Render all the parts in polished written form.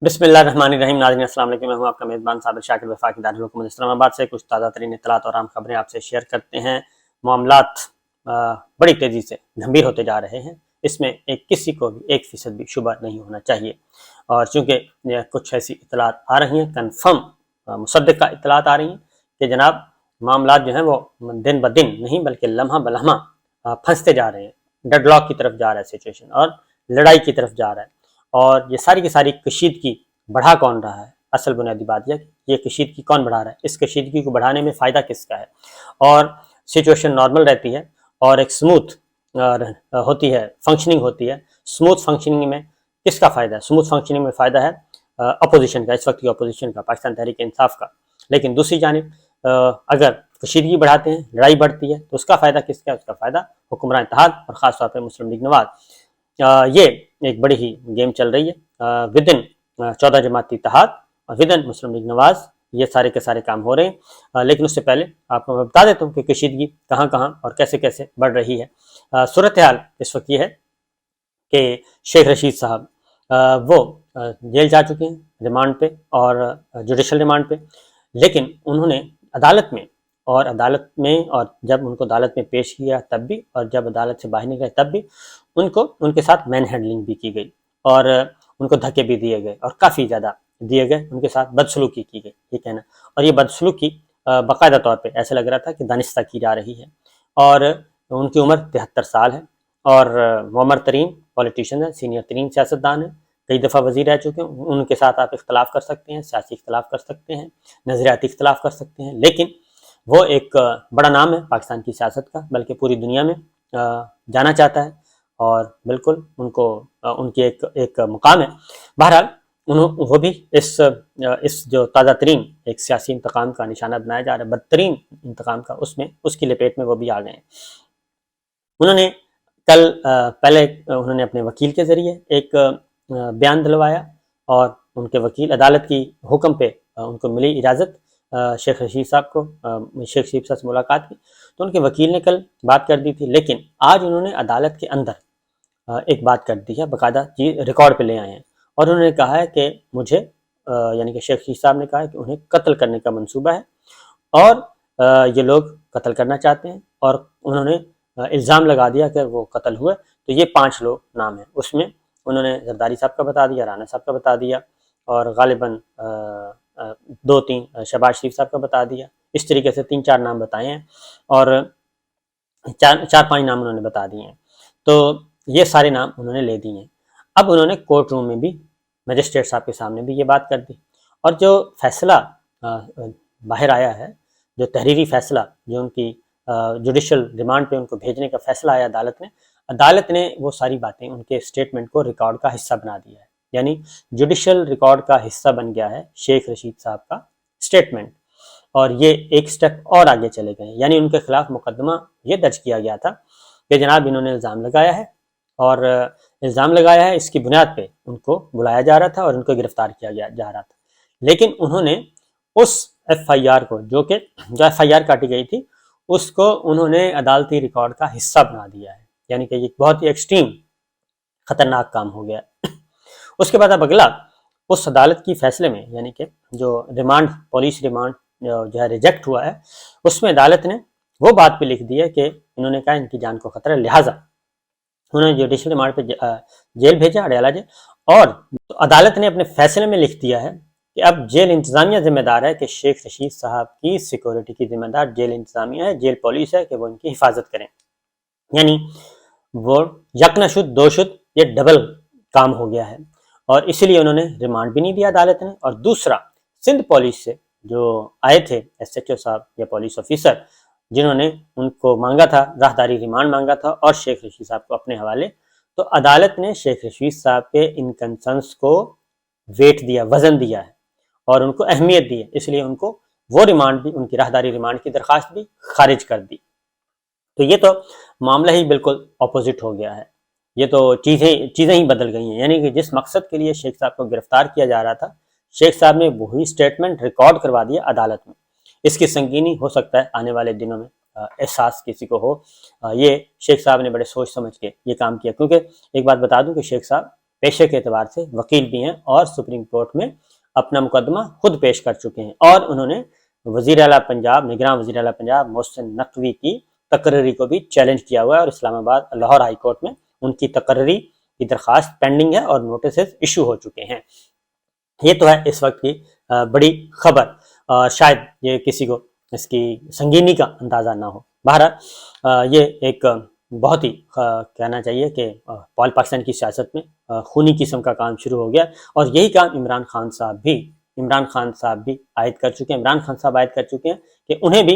بسم اللہ الرحمن الرحیم۔ ناظرین السلام علیکم، میں ہوں آپ کا میزبان صابر شاکر وفاقی دارالحکومت اسلام آباد سے کچھ تازہ ترین اطلاعات اور اہم خبریں آپ سے شیئر کرتے ہیں۔ معاملات بڑی تیزی سے گھمبیر ہوتے جا رہے ہیں، اس میں کسی کو بھی 1% بھی شبہ نہیں ہونا چاہیے، اور چونکہ کچھ ایسی اطلاعات آ رہی ہیں، کنفرم مصدقہ اطلاعات آ رہی ہیں کہ جناب معاملات جو ہیں وہ دن بدن نہیں بلکہ لمحہ بلمحہ پھنستے جا رہے ہیں، ڈیڈ لاک کی طرف جا رہا ہے سچویشن، اور لڑائی کی طرف جا رہا ہے۔ اور یہ ساری کی ساری کشیدگی بڑھا کون رہا ہے؟ اصل بنیادی بات یہ کشیدگی کون بڑھا رہا ہے؟ اس کشیدگی کو بڑھانے میں فائدہ کس کا ہے؟ اور سچویشن نارمل رہتی ہے اور ایک سموتھ ہوتی ہے، فنکشننگ ہوتی ہے، سموتھ فنکشننگ میں کس کا فائدہ ہے؟ سموتھ فنکشننگ میں فائدہ ہے اپوزیشن کا، اس وقت کی اپوزیشن کا، پاکستان تحریک انصاف کا۔ لیکن دوسری جانب اگر کشیدگی بڑھاتے ہیں، لڑائی بڑھتی ہے، تو اس کا فائدہ کس کا ہے؟ اس کا فائدہ حکمران اتحاد اور خاص طور پہ مسلم لیگ نواز۔ یہ ایک بڑی ہی گیم چل رہی ہے ودن 14 جماعتی اتحاد اور ودن مسلم لیگ نواز، یہ سارے کے سارے کام ہو رہے ہیں۔ لیکن اس سے پہلے آپ کو میں بتا دیتا ہوں کہ کشیدگی کہاں کہاں اور کیسے کیسے بڑھ رہی ہے۔ صورتحال اس وقت یہ ہے کہ شیخ رشید صاحب وہ جیل جا چکے ہیں ریمانڈ پہ اور جوڈیشل ریمانڈ پہ، لیکن انہوں نے عدالت میں اور جب ان کو عدالت میں پیش کیا تب بھی، اور جب عدالت سے باہر نکلے تب بھی ان کے ساتھ مین ہینڈلنگ بھی کی گئی، اور ان کو دھکے بھی دیے گئے، اور کافی زیادہ دیے گئے، ان کے ساتھ بدسلوکی کی گئی، یہ کہنا۔ اور یہ بدسلوکی باقاعدہ طور پہ ایسا لگ رہا تھا کہ دانستہ کی جا رہی ہے، اور ان کی عمر 73 سال ہے، اور معمر ترین پولیٹیشین ہیں، سینئر ترین سیاستدان ہیں، کئی دفعہ وزیر رہ چکے ہیں۔ ان کے ساتھ آپ اختلاف کر سکتے ہیں، سیاسی اختلاف کر سکتے ہیں، نظریاتی اختلاف کر سکتے ہیں، لیکن وہ ایک بڑا نام ہے پاکستان کی سیاست کا، بلکہ پوری دنیا میں جانا چاہتا ہے، اور بالکل ان کی ایک مقام ہے۔ بہرحال وہ بھی اس جو تازہ ترین ایک سیاسی انتقام کا نشانہ بنایا جا رہا ہے، بدترین انتقام کا، اس کی لپیٹ میں وہ بھی آ گئے ہیں۔ انہوں نے پہلے انہوں نے اپنے وکیل کے ذریعے ایک بیان دلوایا، اور ان کے وکیل عدالت کی حکم پہ ان کو ملی اجازت شیخ رشید صاحب کو، شیخ رشید صاحب سے ملاقات کی، تو ان کے وکیل نے کل بات کر دی تھی، لیکن آج انہوں نے عدالت کے اندر ایک بات کر دی ہے، باقاعدہ چیز ریکارڈ پہ لے آئے ہیں، اور انہوں نے کہا ہے کہ مجھے یعنی کہ شیخ رشید صاحب نے کہا ہے کہ انہیں قتل کرنے کا منصوبہ ہے، اور یہ لوگ قتل کرنا چاہتے ہیں، اور انہوں نے الزام لگا دیا کہ وہ قتل ہوئے، تو یہ 5 لوگ نام ہیں، اس میں انہوں نے زرداری صاحب کا بتا دیا، رانا صاحب کا بتا دیا، اور غالباً 2-3 شہباز شریف صاحب کا بتا دیا، اس طریقے سے 3-4 نام بتائے ہیں، اور 4-5 نام انہوں نے بتا دیے ہیں، تو یہ سارے نام انہوں نے لے دیے ہیں۔ اب انہوں نے کورٹ روم میں بھی مجسٹریٹ صاحب کے سامنے بھی یہ بات کر دی، اور جو فیصلہ باہر آیا ہے، جو تحریری فیصلہ جو ان کی جوڈیشل ریمانڈ پہ ان کو بھیجنے کا فیصلہ آیا عدالت نے وہ ساری باتیں ان کے اسٹیٹمنٹ کو ریکارڈ کا حصہ بنا دیا ہے، یعنی جوڈیشل ریکارڈ کا حصہ بن گیا ہے شیخ رشید صاحب کا اسٹیٹمنٹ، اور یہ ایک سٹیپ اور آگے چلے گئے، یعنی ان کے خلاف مقدمہ یہ درج کیا گیا تھا کہ جناب انہوں نے الزام لگایا ہے، اور الزام لگایا ہے، اس کی بنیاد پہ ان کو بلایا جا رہا تھا اور ان کو گرفتار کیا جا رہا تھا، لیکن انہوں نے اس ایف آئی آر کو جو ایف آئی آر کاٹی گئی تھی، اس کو انہوں نے عدالتی ریکارڈ کا حصہ بنا دیا ہے، یعنی کہ یہ بہت ہی ایکسٹریم خطرناک کام ہو گیا۔ اس کے بعد اب اگلا اس عدالت کی فیصلے میں، یعنی کہ جو پولیس ریمانڈ جو ہے ریجیکٹ ہوا ہے، اس میں عدالت نے وہ بات پہ لکھ دی ہے کہ انہوں نے کہا ان کی جان کو خطرہ ہے، لہٰذا انہوں نے جوڈیشل ریمانڈ پہ جیل بھیجا، اڈیالہ جیل، اور عدالت نے اپنے فیصلے میں لکھ دیا ہے کہ اب جیل انتظامیہ ذمہ دار ہے کہ شیخ رشید صاحب کی سیکورٹی کی ذمہ دار جیل انتظامیہ ہے، جیل پولیس ہے کہ وہ ان کی حفاظت کریں، یعنی وہ یک نہ شد دو شد، یہ ڈبل کام ہو گیا ہے، اور اسی لیے انہوں نے ریمانڈ بھی نہیں دیا عدالت نے۔ اور دوسرا، سندھ پولیس سے جو آئے تھے ایس ایچ او صاحب یا پولیس آفیسر، جنہوں نے ان کو مانگا تھا، راہداری ریمانڈ مانگا تھا اور شیخ رشید صاحب کو اپنے حوالے، تو عدالت نے شیخ رشید صاحب کے ان کنسرنس کو ویٹ دیا، وزن دیا ہے، اور ان کو اہمیت دی ہے، اس لیے ان کو وہ ریمانڈ بھی، ان کی راہداری ریمانڈ کی درخواست بھی خارج کر دی۔ تو یہ تو معاملہ ہی بالکل اپوزٹ ہو گیا ہے، یہ تو چیزیں ہی بدل گئی ہیں، یعنی کہ جس مقصد کے لیے شیخ صاحب کو گرفتار کیا جا رہا تھا، شیخ صاحب نے وہی اسٹیٹمنٹ ریکارڈ کروا دیا عدالت میں۔ اس کی سنگینی ہو سکتا ہے آنے والے دنوں میں احساس کسی کو ہو، یہ شیخ صاحب نے بڑے سوچ سمجھ کے یہ کام کیا، کیونکہ ایک بات بتا دوں کہ شیخ صاحب پیشے کے اعتبار سے وکیل بھی ہیں اور سپریم کورٹ میں اپنا مقدمہ خود پیش کر چکے ہیں، اور انہوں نے وزیر اعلیٰ پنجاب، نگراں وزیر اعلیٰ پنجاب محسن نقوی کی تقرری کو بھی چیلنج کیا ہوا ہے، اور اسلام آباد لاہور ہائی کورٹ میں ان کی تقرری کی درخواست پینڈنگ ہے اور نوٹسز ایشو ہو چکے ہیں۔ یہ تو ہے اس وقت کی بڑی خبر، شاید یہ کسی کو اس کی سنگینی کا اندازہ نہ ہو۔ بہرحال یہ ایک بہت ہی کہنا چاہیے کہ پاکستان کی سیاست میں خونی قسم کا کام شروع ہو گیا، اور یہی کام عمران خان صاحب بھی عائد کر چکے ہیں۔ عمران خان صاحب عائد کر چکے ہیں کہ انہیں بھی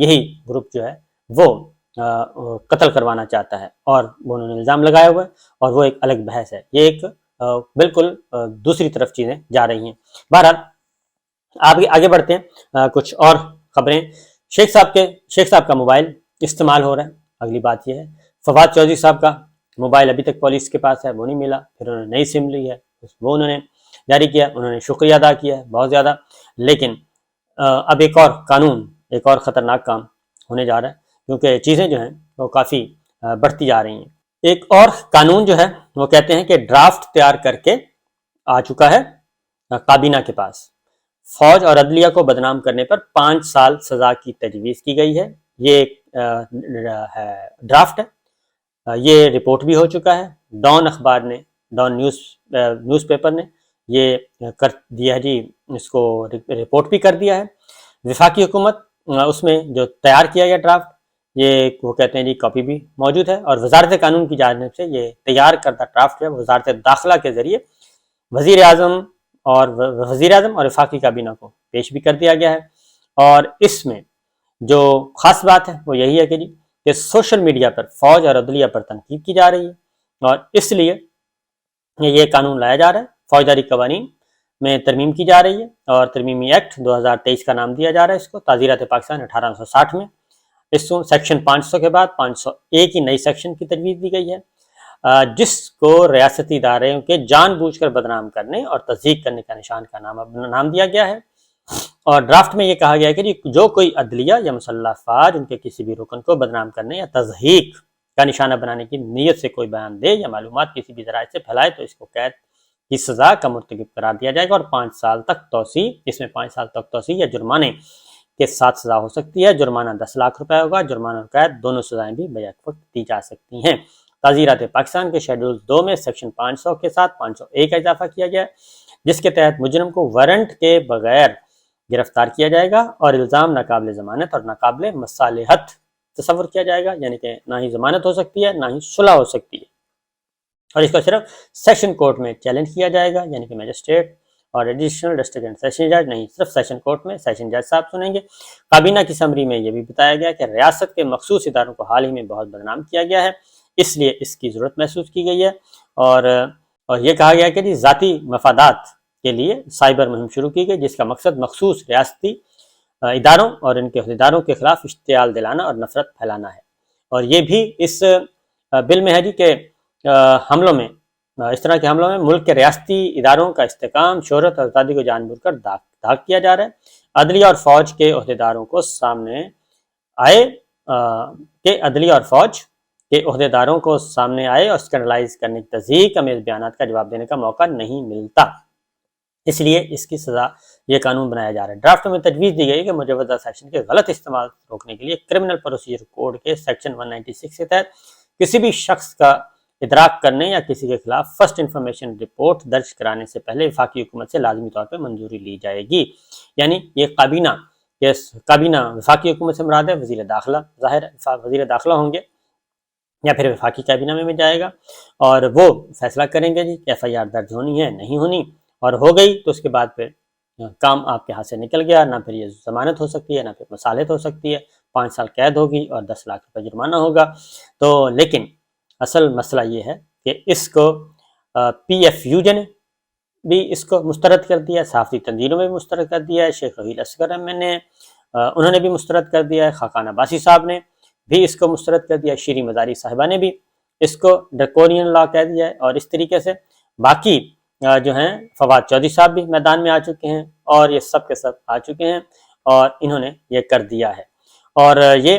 یہی گروپ جو ہے وہ قتل کروانا چاہتا ہے، اور وہ انہوں نے الزام لگایا ہوا ہے، اور وہ ایک الگ بحث ہے۔ یہ ایک بالکل دوسری طرف چیزیں جا رہی ہیں۔ بہرحال آگے بڑھتے ہیں، کچھ اور خبریں۔ شیخ صاحب کا موبائل استعمال ہو رہا ہے۔ اگلی بات یہ ہے، فواد چودھری صاحب کا موبائل ابھی تک پولیس کے پاس ہے، وہ نہیں ملا، پھر انہوں نے نئی سم لی ہے، وہ انہوں نے جاری کیا، انہوں نے شکریہ ادا کیا ہے بہت زیادہ۔ لیکن اب ایک اور خطرناک کام ہونے جا رہا ہے، کیونکہ چیزیں جو ہیں وہ کافی بڑھتی جا رہی ہیں۔ ایک اور قانون جو ہے وہ کہتے ہیں کہ ڈرافٹ تیار کر کے آ چکا ہے کابینہ کے پاس، فوج اور عدلیہ کو بدنام کرنے پر 5 سال سزا کی تجویز کی گئی ہے۔ یہ ایک ڈرافٹ ہے، یہ رپورٹ بھی ہو چکا ہے۔ ڈان اخبار نے، ڈان نیوز پیپر نے یہ کر دیا ہے جی، اس کو رپورٹ بھی کر دیا ہے۔ وفاقی حکومت اس میں جو تیار کیا گیا ڈرافٹ، یہ وہ کہتے ہیں جی کاپی بھی موجود ہے، اور وزارت قانون کی جانب سے یہ تیار کردہ ڈرافٹ ہے وزارت داخلہ کے ذریعے وزیر اعظم اور وفاقی کابینہ کو پیش بھی کر دیا گیا ہے۔ اور اس میں جو خاص بات ہے وہ یہی ہے کہ سوشل میڈیا پر فوج اور عدلیہ پر تنقید کی جا رہی ہے، اور اس لیے یہ قانون لایا جا رہا ہے۔ فوجداری قوانین میں ترمیم کی جا رہی ہے، اور ترمیمی ایکٹ 2023 کا نام دیا جا رہا ہے اس کو، تعزیرات پاکستان 1860 میں۔ اس کو سیکشن 500 کے بعد 501 کی نئی سیکشن کی تجویز دی گئی ہے، جس کو ریاستی اداروں کے جان بوجھ کر بدنام کرنے اور تضحیک کرنے کا نشان کا نام دیا گیا ہے۔ اور ڈرافٹ میں یہ کہا گیا ہے کہ جو کوئی عدلیہ یا مسلح افواج ان کے کسی بھی رکن کو بدنام کرنے یا تضحیک کا نشانہ بنانے کی نیت سے کوئی بیان دے یا معلومات کسی بھی ذرائع سے پھیلائے تو اس کو قید کی سزا کا مرتکب قرار دیا جائے گا، اور 5 سال تک توسیع، اس میں 5 سال تک توسیع یا جرمانے کے ساتھ سزا ہو سکتی ہے۔ جرمانہ 10 لاکھ روپے ہوگا، جرمانہ اور قید دونوں سزائیں بھی بیک وقت دی جا سکتی ہیں۔ تعزیرات پاکستان کے شیڈول 2 میں سیکشن 500 کے ساتھ 501 کا اضافہ کیا گیا ہے، جس کے تحت مجرم کو وارنٹ کے بغیر گرفتار کیا جائے گا، اور الزام ناقابل ضمانت اور ناقابل مصالحت تصور کیا جائے گا، یعنی کہ نہ ہی ضمانت ہو سکتی ہے نہ ہی صلح ہو سکتی ہے، اور اس کو صرف سیشن کورٹ میں چیلنج کیا جائے گا، یعنی کہ میجسٹریٹ اور ایڈیشنل ڈسٹرکٹ اینڈ سیشن جج نہیں، صرف سیشن کورٹ میں سیشن جج صاحب سنیں گے۔ کابینہ کی سمری میں یہ بھی بتایا گیا کہ ریاست کے مخصوص اداروں کو حال ہی میں بہت بدنام کیا گیا ہے، اس لیے اس کی ضرورت محسوس کی گئی ہے، اور یہ کہا گیا کہ ذاتی مفادات کے لیے سائبر مہم شروع کی گئی، جس کا مقصد مخصوص ریاستی اداروں اور ان کے عہدیداروں کے خلاف اشتعال دلانا اور نفرت پھیلانا ہے۔ اور یہ بھی اس بل میں ہے جی کہ اس طرح کے حملوں میں ملک کے ریاستی اداروں کا استحکام، شہرت اور آزادی کو جان بوجھ کر داغ کیا جا رہا ہے۔ عدلیہ اور فوج کے عہدیداروں کو سامنے آئے اور اسکینڈلائز کرنے کی تضحیک امیز بیانات کا جواب دینے کا موقع نہیں ملتا، اس لیے اس کی سزا یہ قانون بنایا جا رہا ہے۔ ڈرافٹ میں تجویز دی گئی کہ مجوزہ سیکشن کے غلط استعمال روکنے کے لیے کرمنل پروسیجر کوڈ کے سیکشن 196 کے تحت کسی بھی شخص کا ادراک کرنے یا کسی کے خلاف فرسٹ انفارمیشن رپورٹ درج کرانے سے پہلے وفاقی حکومت سے لازمی طور پہ منظوری لی جائے گی۔ یعنی یہ کابینہ وفاقی حکومت سے مراد ہے وزیر داخلہ، ظاہر ہے وزیر داخلہ ہوں گے یا پھر وفاقی کابینہ میں جائے گا، اور وہ فیصلہ کریں گے جی کہ ایف آئی آر درج ہونی ہے نہیں ہونی، اور ہو گئی تو اس کے بعد پھر کام آپ کے ہاتھ سے نکل گیا، نہ پھر یہ ضمانت ہو سکتی ہے نہ پھر مصالحت ہو سکتی ہے، 5 سال قید ہوگی اور 10 لاکھ روپے جرمانہ ہوگا۔ تو لیکن اصل مسئلہ یہ ہے کہ اس کو پی ایف یو نے بھی اس کو مسترد کر دیا، صحافتی تنظیموں میں بھی مسترد کر دیا ہے، شیخ رحیل اصغر انہوں نے بھی مسترد کر دیا ہے، خاقان عباسی صاحب نے بھی اس کو مسترد کر دیا، شیریں مزاری صاحبہ نے بھی اس کو ڈرکونین لا کہہ دیا ہے، اور اس طریقے سے باقی جو ہیں فواد چودھری صاحب بھی میدان میں آ چکے ہیں، اور یہ سب کے سب آ چکے ہیں اور انہوں نے یہ کر دیا ہے۔ اور یہ